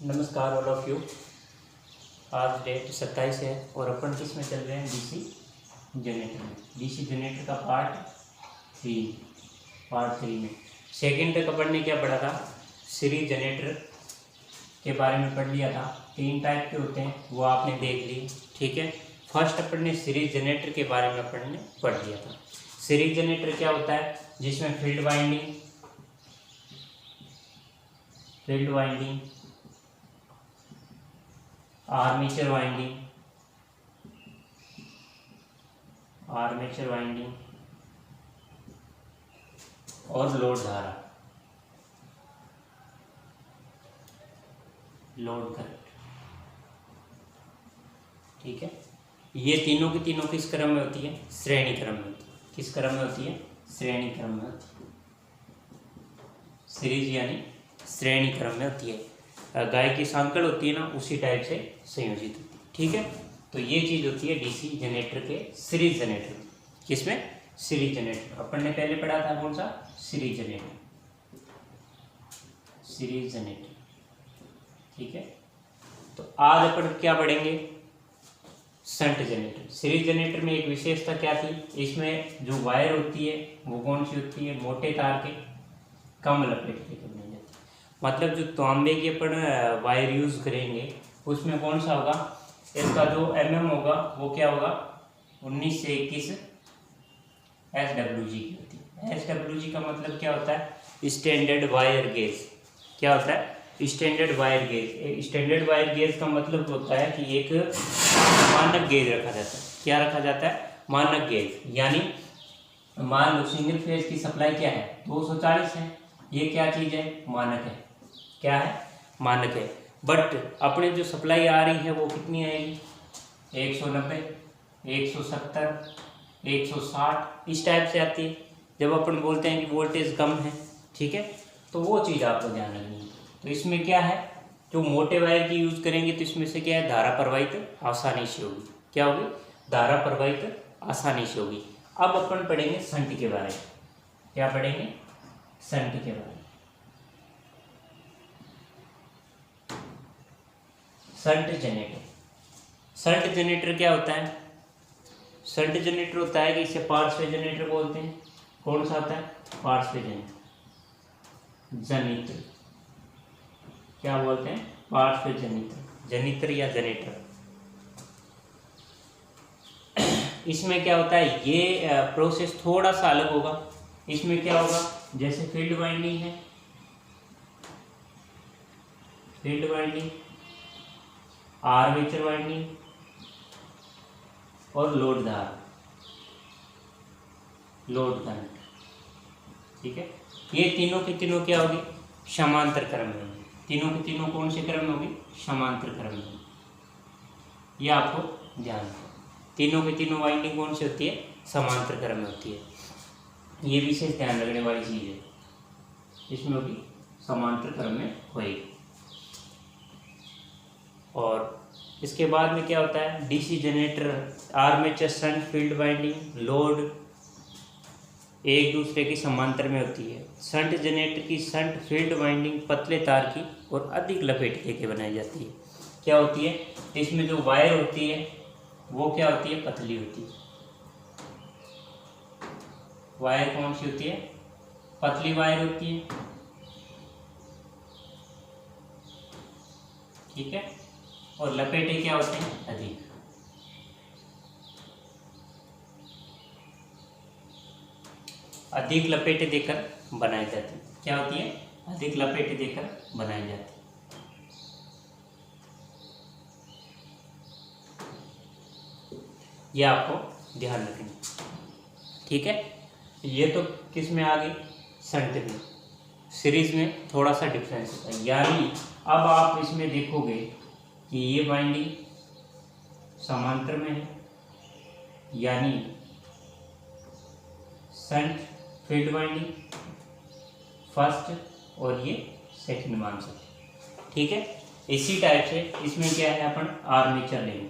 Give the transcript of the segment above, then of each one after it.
नमस्कार all of you. आज date 27 है और अपन किस में चल रहे हैं, डीसी जनरेटर में। डीसी जनरेटर का पार्ट थ्री में सेकेंड तक अपन ने क्या पढ़ा था, सीरीज जनरेटर के बारे में पढ़ लिया था। 3 टाइप के होते हैं वो आपने देख ली, ठीक है। फर्स्ट अपन ने सीरीज जनरेटर के बारे में अपन ने पढ़ लिया था। सीरीज जनरेटर क्या होता है, जिसमें फील्ड वाइंडिंग, आर्मेचर वाइंडिंग और लोड करंट, ठीक है। ये तीनों की तीनों किस क्रम में होती है, श्रेणी क्रम में होती है। किस क्रम में होती है, श्रेणी क्रम में होती है। सीरीज यानी श्रेणी क्रम में होती है। गाय की सांकड़ होती है ना, उसी टाइप से संयोजित होती है, ठीक है। तो ये चीज़ होती है डीसी जनरेटर के सीरीज जनरेटर में। किसमें, सीरीज जनरेटर। अपन ने पहले पढ़ा था कौन सा, सीरीज जनरेटर, ठीक है। तो आज अपन क्या पढ़ेंगे, शंट जनरेटर। सीरीज जनरेटर में एक विशेषता क्या थी, इसमें जो वायर होती है वो कौन सी होती है, मोटे तार के कम लपेट के बनाई जाती है। मतलब जो तांबे के अपन वायर यूज़ करेंगे उसमें कौन सा होगा, इसका जो होगा वो क्या होगा, 19 से 21 SWG की होती है। SWG का मतलब क्या होता है, स्टैंडर्ड वायर गेज। क्या होता है, standard wire gauge. Standard wire gauge का मतलब होता है कि एक मानक गेज रखा जाता है। क्या रखा जाता है, मानक गेज। यानी मान लो सिंगल फेज की सप्लाई क्या है, 240 है। ये क्या चीज़ है, मानक है। क्या है, मानक है। बट अपने जो सप्लाई आ रही है वो कितनी आएगी, 190, 170, 160 इस टाइप से आती है। जब अपन बोलते हैं कि वोल्टेज कम है, ठीक है, तो वो चीज़ आपको ध्यान रखनी है। तो इसमें क्या है, जो मोटे वायर की यूज़ करेंगे तो इसमें से क्या है, धारा प्रवाहित आसानी से होगी। क्या होगी, धारा प्रवाहित आसानी से होगी। अब अपन पढ़ेंगे शंट के बारे में। क्या पढ़ेंगे, शंट के बारे में। शंट जनरेटर क्या होता है, शंट जनरेटर होता है कि इसे पार्श्व जनरेटर बोलते हैं। कौन सा होता है, पार्श्व जनित्र। क्या बोलते हैं, पार्श्व जनित्र या जनरेटर। इसमें क्या होता है, ये प्रोसेस थोड़ा सा अलग होगा। इसमें क्या होगा, जैसे फील्ड वाइंडिंग है, आर्मेचर वाइंडिंग और लोड करंट, ठीक है। ये तीनों की तीनों क्या होगी, समांतर क्रम में होगी। तीनों की तीनों कौन से क्रम में होगी, समांतर क्रम में होगी। ये आपको ध्यान रखो, तीनों की तीनों वाइंडिंग कौन सी होती है, समांतर क्रम में होती है। ये विशेष ध्यान रखने वाली चीज़ है, इसमें होगी समांतर क्रम में होगी। और इसके बाद में क्या होता है, DC generator, armature, shunt, field winding, load एक दूसरे की समांतर में होती है। शंट जनरेटर की शंट फील्ड वाइंडिंग पतले तार की और अधिक लपेट के बनाई जाती है। क्या होती है, इसमें जो वायर होती है वो क्या होती है, पतली होती है। वायर कौन सी होती है, पतली वायर होती है, ठीक है। और लपेटे क्या होते हैं, अधिक। अधिक लपेटे देकर बनाई जाती है। क्या होती है, अधिक लपेटे देकर बनाई जाती है। यह आपको ध्यान रखना, ठीक है। ये तो किस में आ गई, शंट में। सीरीज में थोड़ा सा डिफरेंस होता है। यानी अब आप इसमें देखोगे कि ये वाइंडिंग समांतर में है, यानी शंट फील्ड वाइंडिंग फर्स्ट और ये सेकंड मान सकते, ठीक है। इसी टाइप से इसमें क्या है, अपन आर्मेचर लेंगे।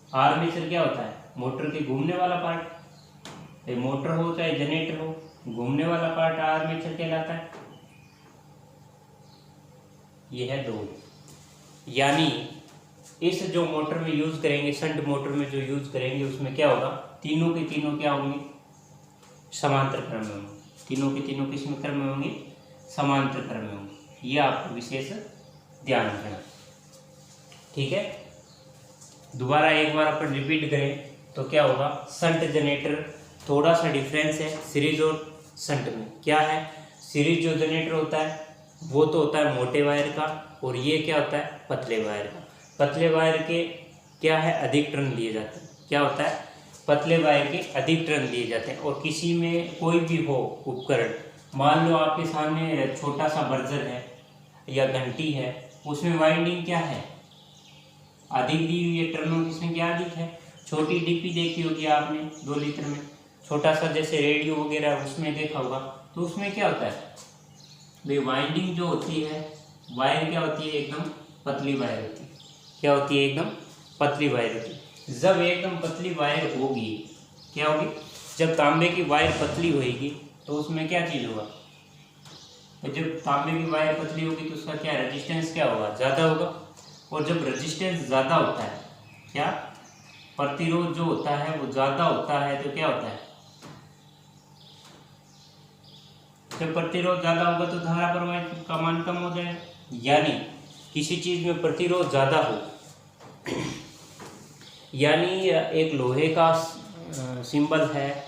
आर्मेचर क्या होता है, मोटर के घूमने वाला पार्ट। मोटर हो चाहे जनरेटर हो, घूमने वाला पार्ट आर्मेचर कहलाता है। ये है 2। यानी इस जो मोटर में यूज़ करेंगे, शंट मोटर में जो यूज़ करेंगे, उसमें क्या होगा, तीनों के तीनों क्या होंगे, समांतर क्रम में होंगे। तीनों के तीनों किस में क्रम में होंगे, समांतर क्रम में होंगे। ये आपको विशेष ध्यान रखना, ठीक है। दोबारा एक बार अपन रिपीट करें तो क्या होगा, शंट जनरेटर थोड़ा सा डिफरेंस है सीरीज और शंट में। क्या है, सीरीज जो जनरेटर होता है वो तो होता है मोटे वायर का, और ये क्या होता है, पतले वायर का। पतले वायर के क्या है, अधिक टर्न लिए जाते हैं। क्या होता है, पतले वायर के अधिक टर्न लिए जाते हैं। और किसी में कोई भी हो उपकरण, मान लो आपके सामने छोटा सा बर्जर है या घंटी है, उसमें वाइंडिंग क्या है, अधिक दी हुई है, टर्नों की संख्या अधिक है। छोटी डीपी देखी होगी आपने 2 लीटर में, छोटा सा जैसे रेडियो वगैरह उसमें देखा होगा, तो उसमें क्या होता है भाई, वाइंडिंग जो होती है, वायर क्या होती है, एकदम पतली वायर होती है। क्या होती है, एकदम पतली वायर होती है। जब एकदम पतली वायर होगी, क्या होगी, जब तांबे की वायर पतली होगी तो उसमें क्या चीज़ होगा, तो जब तांबे की वायर पतली होगी तो उसका क्या रेजिस्टेंस क्या होगा, ज़्यादा होगा। और जब रेजिस्टेंस ज़्यादा होता है, क्या प्रतिरोध जो होता है वो ज़्यादा होता है, तो क्या होता है, जब प्रतिरोध ज़्यादा होगा तो धारा प्रवाह का मान कम हो जाएगा। यानी किसी चीज़ में प्रतिरोध ज़्यादा हो, यानी एक लोहे का सिंबल है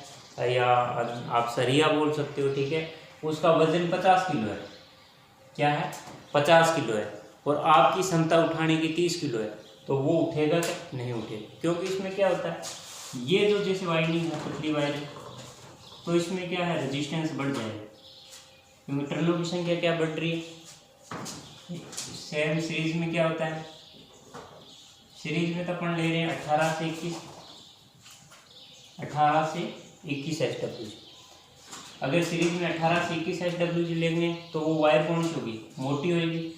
या आप सरिया बोल सकते हो, ठीक है, उसका वजन 50 किलो है। क्या है, 50 किलो है, और आपकी क्षमता उठाने की 30 किलो है, तो वो उठेगा क्या, नहीं उठेगा। क्योंकि इसमें क्या होता है, ये जो जैसे वाइंडिंग है पतली वायर है, तो इसमें क्या है, रेजिस्टेंस बढ़ जाएगा, क्योंकि टर्नों की संख्या क्या बढ़ रही है। सेम सीरीज में क्या होता है, सीरीज में तो अपन ले रहे हैं 18 से 21 SW। अगर सीरीज में 18 से 21 SW लेंगे तो वो वायर कौन सी होगी, मोटी होगी।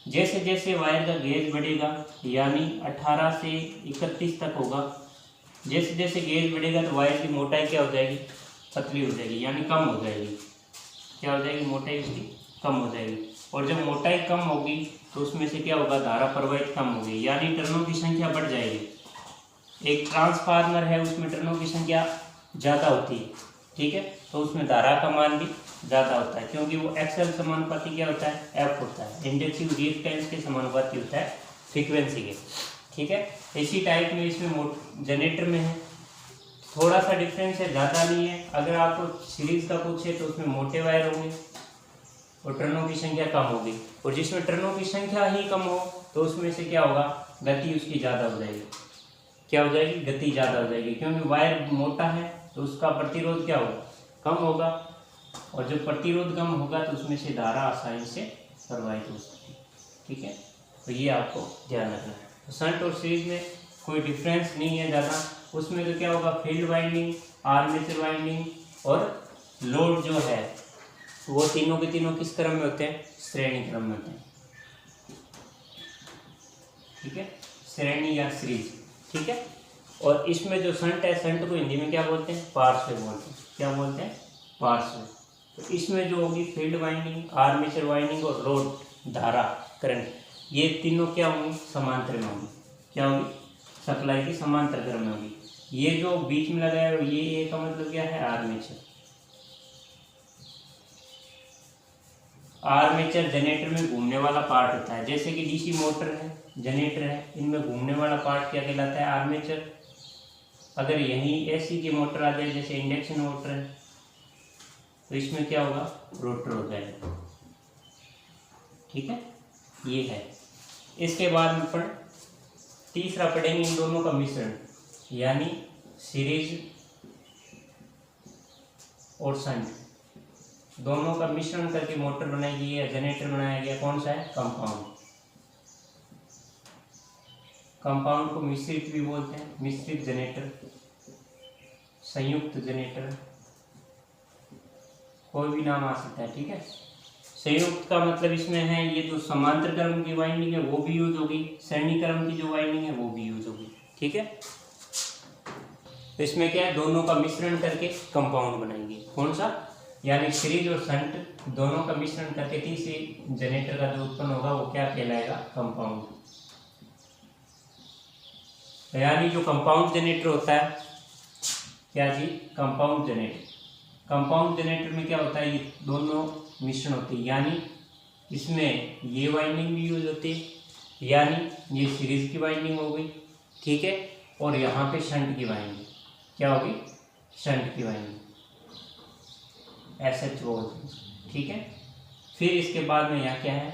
जैसे जैसे वायर का गेज बढ़ेगा, यानी 18 से 31 तक होगा, जैसे जैसे गेज बढ़ेगा तो वायर की मोटाई क्या हो जाएगी, पतली हो जाएगी, यानी कम हो जाएगी। क्या हो जाएगी, मोटाई उसकी कम हो जाएगी। और जब मोटाई कम होगी तो उसमें से क्या होगा, धारा प्रवाहित कम होगी, यानी टर्नों की संख्या बढ़ जाएगी। एक ट्रांसफार्मर है, उसमें टर्नों की संख्या ज़्यादा होती है, ठीक है, तो उसमें धारा का मान भी ज़्यादा होता है, क्योंकि वो एक्सल समानुपाती क्या होता है, एफ होता है, इंडक्टिव रिएक्टेंस के समानुपाती होता है फ्रीक्वेंसी के, ठीक है। इसी टाइप में इसमें जनरेटर में है, थोड़ा सा डिफरेंस है, ज़्यादा नहीं है। अगर आपको सीरीज का पूछे तो उसमें मोटे वायर होंगे और टर्नों की संख्या कम होगी, और जिसमें टर्नों की संख्या ही कम हो तो उसमें से क्या होगा, गति उसकी ज़्यादा हो जाएगी। क्या हो जाएगी, गति ज़्यादा हो जाएगी, क्योंकि वायर मोटा है तो उसका प्रतिरोध क्या होगा, कम होगा, और जब प्रतिरोध कम होगा तो उसमें से धारा आसानी से प्रवाहित हो सकती है, ठीक है। तो ये आपको ध्यान रखना है। तो शंट और सीरीज में कोई डिफरेंस नहीं है ज़्यादा। उसमें तो क्या होगा, फील्ड वाइंडिंग, आर्मेचर वाइंडिंग और लोड जो है वो तीनों के तीनों किस क्रम में होते हैं, श्रेणी क्रम में होते हैं, ठीक है, श्रेणी या सीरीज, ठीक है। और इसमें जो शंट है, शंट को हिंदी में क्या बोलते हैं, पार्श्व बोलते हैं। क्या बोलते हैं, पार्श्व। तो इसमें जो होगी फील्ड वाइंडिंग, आर्मेचर वाइंडिंग और लोड धारा करंट, ये तीनों क्या होंगी, समांतर में होंगी। क्या होगी, सप्लाई की समांतर क्रम में होगी। ये जो बीच में लगाया है ये का मतलब क्या है, आर्मेचर। आर्मेचर जनरेटर में घूमने वाला पार्ट होता है, जैसे कि डीसी मोटर है, जनरेटर है, इनमें घूमने वाला पार्ट क्या कहलाता है, आर्मेचर। अगर यहीं एसी की मोटर आ जाए, जैसे इंडक्शन मोटर है, तो इसमें क्या होगा, रोटर हो जाएगा, ठीक है, ये है। इसके बाद में अपन तीसरा पढ़ेंगे इन दोनों का मिश्रण, यानी सीरीज और शंट दोनों का मिश्रण करके मोटर बनाई गई है, जनरेटर बनाया गया। कौन सा है, कंपाउंड। कंपाउंड को मिश्रित भी बोलते हैं, मिश्रित जनरेटर, संयुक्त जनरेटर, कोई भी नाम आ सकता है, ठीक है। संयुक्त का मतलब इसमें है ये जो समांतर क्रम की वाइंडिंग है वो भी यूज होगी, श्रेणी क्रम की जो वाइंडिंग है वो भी यूज होगी, ठीक है। तो इसमें क्या है, दोनों का मिश्रण करके कंपाउंड बनाएंगे। कौन सा, यानी सीरीज और शंट दोनों का मिश्रण करके तीसरे जनरेटर का जो उत्पन्न होगा वो क्या कहलाएगा, कंपाउंड। यानी जो कंपाउंड जनरेटर होता है, क्या जी, कंपाउंड जनरेटर। कंपाउंड जनरेटर में क्या होता है, ये दोनों मिश्रण होते हैं, यानी इसमें ये वाइंडिंग भी यूज होती है, यानी ये सीरीज की वाइंडिंग हो गई, ठीक है, और यहाँ पे शंट की वाइंडिंग क्या होगी, शंट की वाइंडिंग SH बोलते, ठीक है। फिर इसके बाद में यहाँ क्या है,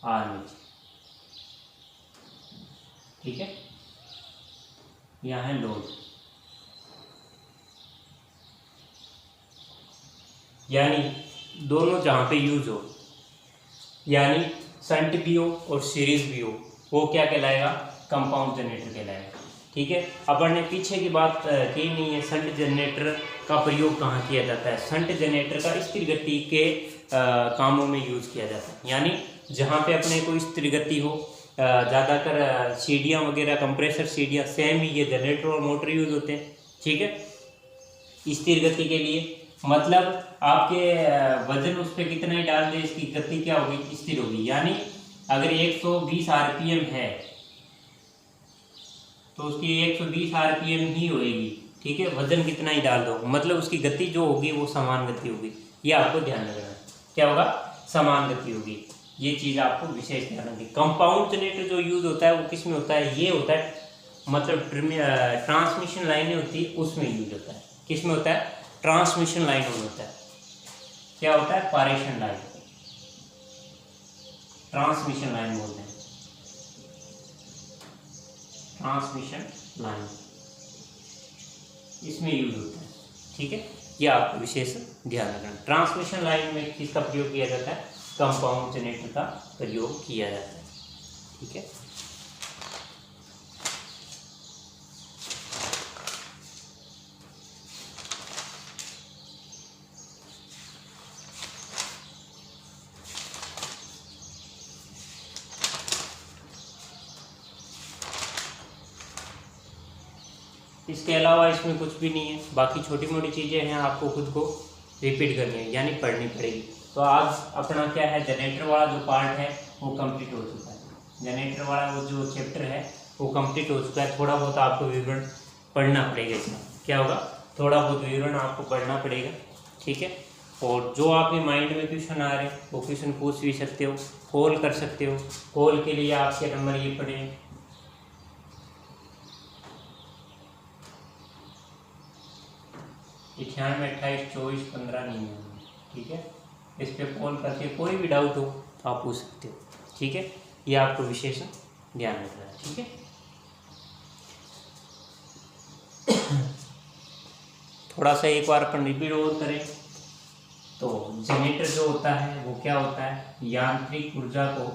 आर्मेचर, ठीक है, यहाँ है लोड, यानी दोनों जहाँ पे यूज हो, यानी शंट भी हो और सीरीज भी हो, वो क्या कहलाएगा, कंपाउंड जनरेटर कहलाएगा, ठीक है। अपन ने पीछे की बात की नहीं है, शंट जनरेटर का प्रयोग कहाँ किया जाता है। शंट जनरेटर का स्थिर गति के कामों में यूज किया जाता है, यानी जहाँ पे अपने को स्थिर गति हो, ज़्यादातर सीढ़ियाँ वगैरह, कंप्रेसर सीढ़ियाँ सेम ही ये जनरेटर और मोटर यूज होते हैं, ठीक है। स्थिर गति के लिए मतलब आपके वजन उस पर कितना ही डाल दे, इसकी गति क्या होगी, स्थिर होगी। यानी अगर 120 RPM है तो उसकी 120 RPM ही होएगी, ठीक है, वजन कितना ही डाल दो, मतलब उसकी गति जो होगी वो समान गति होगी। ये आपको ध्यान रखना है, क्या होगा, समान गति होगी। ये चीज़ आपको विशेष ध्यान रखनी। कंपाउंड जनरेटर जो यूज होता है वो किस में होता है, ये होता है मतलब ट्रांसमिशन लाइनें होती है उसमें यूज होता है। किस में होता है, ट्रांसमिशन लाइन में होता है। क्या होता है, पारेषण लाइन, ट्रांसमिशन लाइन बोलते हैं, ट्रांसमिशन लाइन इसमें यूज होता है, ठीक है। ये आपको विशेष ध्यान रखना। ट्रांसमिशन लाइन में किसका प्रयोग किया जाता है, कंपाउंड जनरेटर का प्रयोग किया जाता है, ठीक है। इसके अलावा इसमें कुछ भी नहीं है, बाकी छोटी मोटी चीज़ें हैं, आपको खुद को रिपीट करनी है, यानी पढ़नी पड़ेगी। तो आज अपना क्या है, जनरेटर वाला जो पार्ट है वो कंप्लीट हो चुका है। जनरेटर वाला वो जो चैप्टर है वो कंप्लीट हो चुका है। थोड़ा बहुत आपको विवरण पढ़ना पड़ेगा, इसमें क्या होगा, थोड़ा बहुत विवरण आपको पढ़ना पड़ेगा, ठीक है। और जो आपके माइंड में क्वेश्चन आ रहे हैं वो क्वेश्चन पूछ भी सकते हो, कॉल कर सकते हो। कॉल के लिए आपके नंबर ये पड़े 9828241599, ठीक है। इस पर कॉल करके कोई भी डाउट हो तो आप पूछ सकते हो, ठीक है। ये आपको विशेष ध्यान रखना है, ठीक है। थोड़ा सा एक बार अपन रिपीट और करें तो जनरेटर जो होता है वो क्या होता है, यांत्रिक ऊर्जा को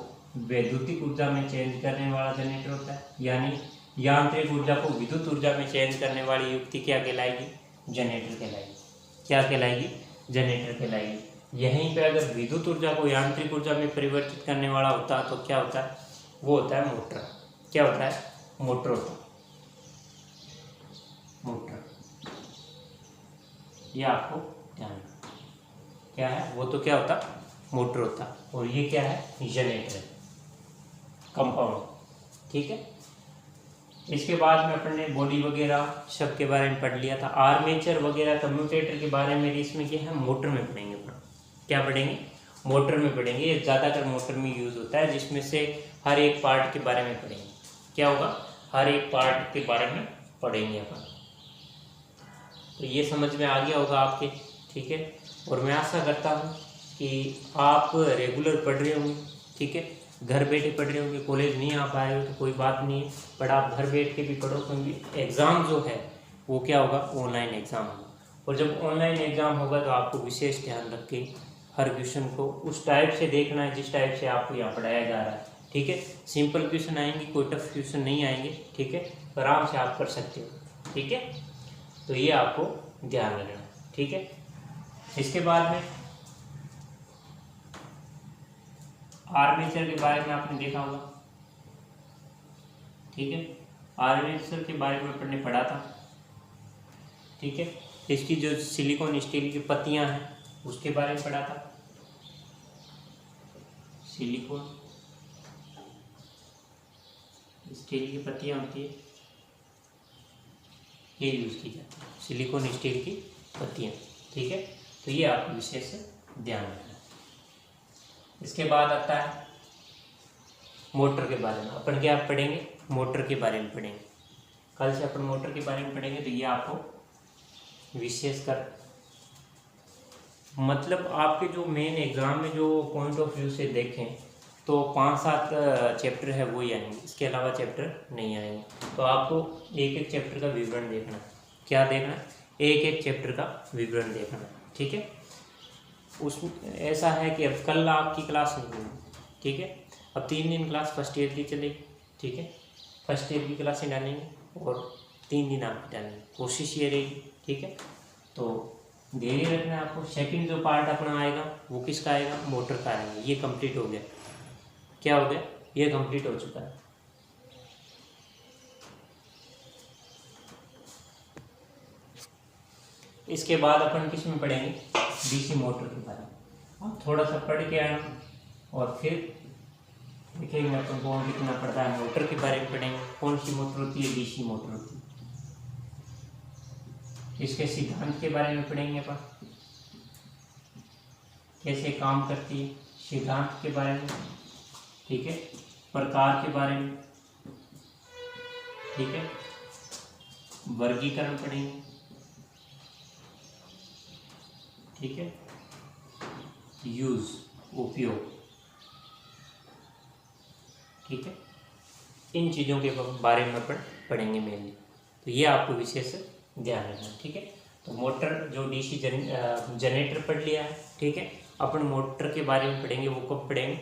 वैद्युतिक ऊर्जा में चेंज करने वाला जनरेटर होता है। यानी यांत्रिक ऊर्जा को विद्युत ऊर्जा में चेंज करने वाली युक्ति क्या कहलाएगी, जनरेटर कहलाएगी। क्या कहलाएगी, जनरेटर कहलाएगी। यहीं पे अगर विद्युत ऊर्जा को यांत्रिक ऊर्जा में परिवर्तित करने वाला होता है तो क्या होता है, वो होता है मोटर। क्या होता है, मोटर होता है, मोटर। ये आपको ध्यान रखना, क्या है वो, तो क्या होता, मोटर होता। और ये क्या है, जनरेटर, कंपाउंड, ठीक है। इसके बाद में अपन ने बॉडी वगैरह सब के बारे में पढ़ लिया था। आर्मेचर वगैरह कम्यूटेटर के बारे में इसमें क्या है, मोटर में पढ़ेंगे अपना। क्या पढ़ेंगे, मोटर में पढ़ेंगे। ये ज़्यादातर मोटर में यूज़ होता है, जिसमें से हर एक पार्ट के बारे में पढ़ेंगे। क्या होगा, हर एक पार्ट के बारे में पढ़ेंगे अपन। तो ये समझ में आ गया होगा आपके, ठीक है। और मैं आशा करता हूँ कि आप रेगुलर पढ़ रहे होंगे, ठीक है। घर बैठे पढ़ रहे होंगे, कॉलेज नहीं आ पाए हो तो कोई बात नहीं है, पर आप घर बैठ के भी पढ़ो, क्योंकि एग्ज़ाम जो है वो क्या होगा, ऑनलाइन एग्ज़ाम होगा। और जब ऑनलाइन एग्ज़ाम होगा तो आपको विशेष ध्यान रख के हर क्वेश्चन को उस टाइप से देखना है जिस टाइप से आपको यहाँ पढ़ाया जा रहा है, ठीक है। सिंपल क्वेश्चन आएंगे, कोई टफ क्वेश्चन नहीं आएंगे, ठीक है। आराम से आप कर सकते हो, ठीक है। तो ये आपको ध्यान रखना, ठीक है। इसके बाद में आर्मेचर के बारे में आपने देखा होगा, ठीक है। आर्मेचर के बारे में अपन ने पढ़ा था, ठीक है। इसकी जो सिलिकॉन स्टील की पत्तियां हैं उसके बारे में पढ़ा था। सिलिकॉन स्टील की पत्तियां होती है, ये यूज़ की जाती है, सिलिकॉन स्टील की पत्तियां। ठीक है, तो ये आपको विशेष ध्यान रखना है। इसके बाद आता है मोटर के बारे में। अपन क्या पढ़ेंगे, मोटर के बारे में पढ़ेंगे। कल से अपन मोटर के बारे में पढ़ेंगे, तो ये आपको विशेषकर मतलब आपके जो मेन एग्जाम में जो पॉइंट ऑफ व्यू से देखें तो 5-7 चैप्टर है वो ही आएंगे, इसके अलावा चैप्टर नहीं आएंगे। तो आपको एक एक चैप्टर का विवरण देखना। क्या देखना? एक एक चैप्टर का विवरण देखना। ठीक है, उस ऐसा है कि अब कल आपकी क्लास नहीं होगी। ठीक है, अब 3 दिन क्लास फर्स्ट ईयर की चलेगी। ठीक है, फर्स्ट ईयर की क्लासें डालेंगे और 3 दिन आपकी डालेंगे, कोशिश ये रहेगी। ठीक है, तो धैर्य रखना है आपको। सेकंड जो पार्ट अपना आएगा वो किसका आएगा? मोटर का आएगा। ये कंप्लीट हो गया। क्या हो गया? ये कंप्लीट हो चुका है। इसके बाद अपन किस में पढ़ेंगे? डीसी मोटर के बारे में। अब थोड़ा सा पढ़ के आए और फिर देखेंगे अपन कौन कितना पढ़ता है। मोटर के बारे में पढ़ेंगे, कौन सी मोटर होती है? डीसी मोटर होती है। इसके सिद्धांत के बारे में पढ़ेंगे अपन, कैसे काम करती है, सिद्धांत के बारे में। ठीक है, प्रकार के बारे में। ठीक है, वर्गीकरण पढ़ेंगे। ठीक है, यूज उपयोग। ठीक है, इन चीज़ों के बारे में अपन पढ़ेंगे मेनली। तो ये आपको विशेष ध्यान रखना। ठीक है, तो मोटर जो डीसी जनरेटर पढ़ लिया है। ठीक है, अपन मोटर के बारे में पढ़ेंगे, वो कब पढ़ेंगे?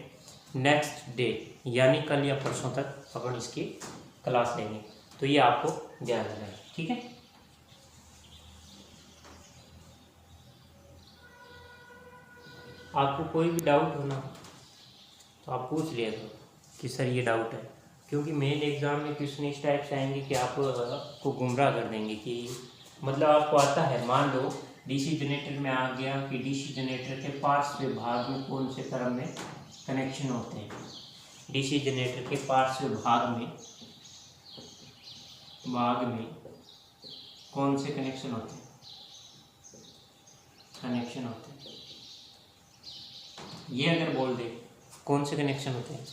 नेक्स्ट डे, यानी कल या परसों तक अपन इसकी क्लास लेंगे। तो ये आपको ध्यान रखना है। ठीक है, आपको कोई भी डाउट होना तो आप पूछ लिया करो कि सर ये डाउट है, क्योंकि मेन एग्जाम में क्वेश्चन इस टाइप से आएंगे कि आपको गुमराह कर देंगे कि मतलब आपको आता है, मान लो डीसी जनरेटर में आ गया कि डीसी जनरेटर के पार्श्व भाग में कौन से क्रम में कनेक्शन होते हैं। डीसी जनरेटर के पार्श्व भाग में कौन से कनेक्शन होते हैं? ये अगर बोल दे कौन से कनेक्शन होते हैं